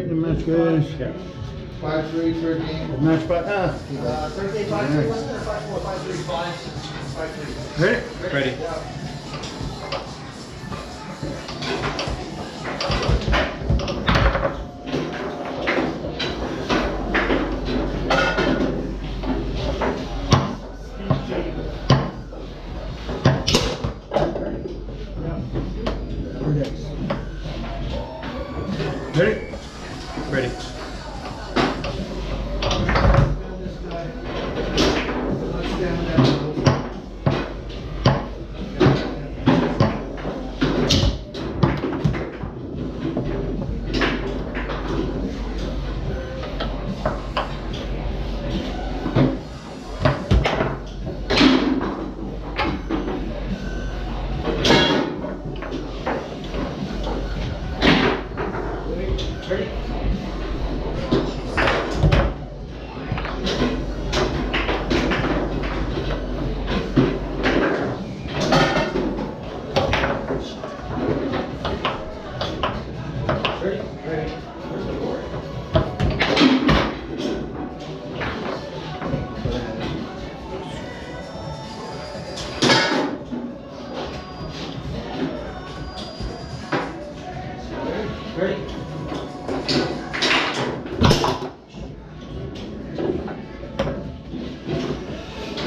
Match guys. Yeah. 5-3, third game. Match by Third game, 5-3, wasn't it? 5-4, 5-3, 5-3. Ready? Ready. Ready? Ready.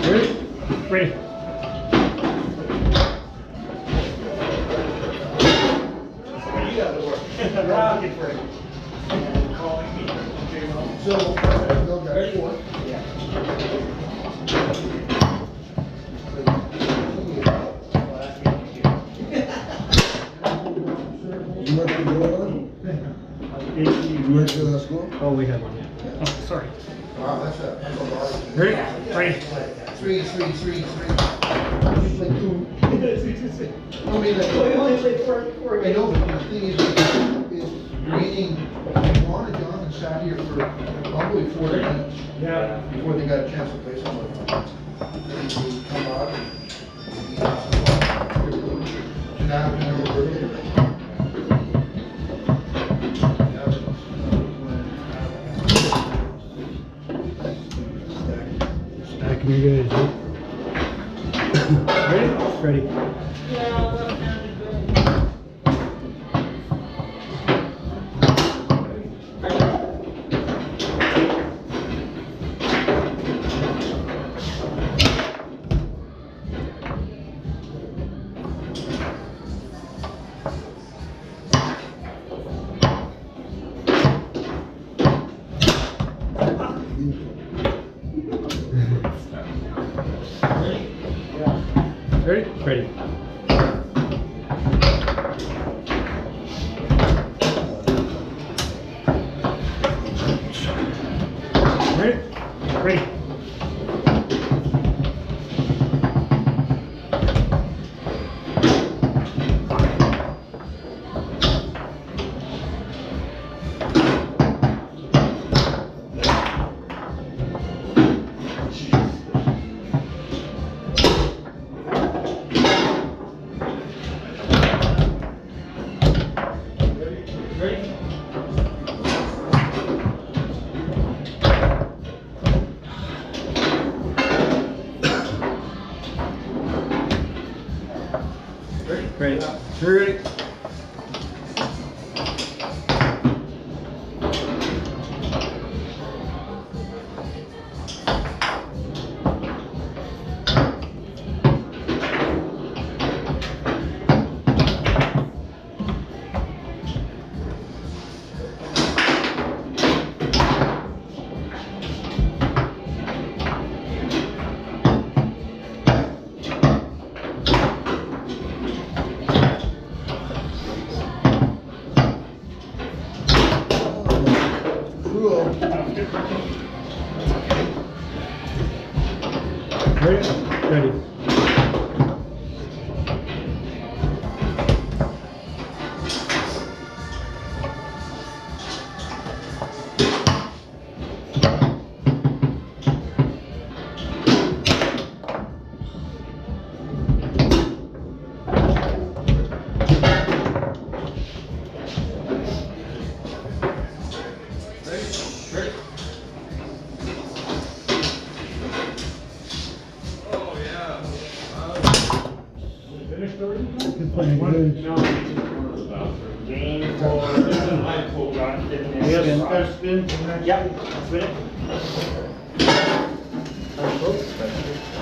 Ready? Ready? You got to work. Rocket for it. Calling me. So, go back forward. You went to the one? You went to the school? Oh, we have one, yeah. Oh, sorry. Wow, that's a lot. Ready? Ready. Three. Like two. I mean, like, I know, but the thing is reading, Juan and John sat here for probably 4 minutes. Yeah. Before they got a chance to play some of them. They come out and Stacking your guys, huh? Ready? Ready. Ready? Ready. Ready? Ready. Ready. Ready? Ready? Good playing, guys. Game for Jonathan. Yes, that's been. Yep, spin it.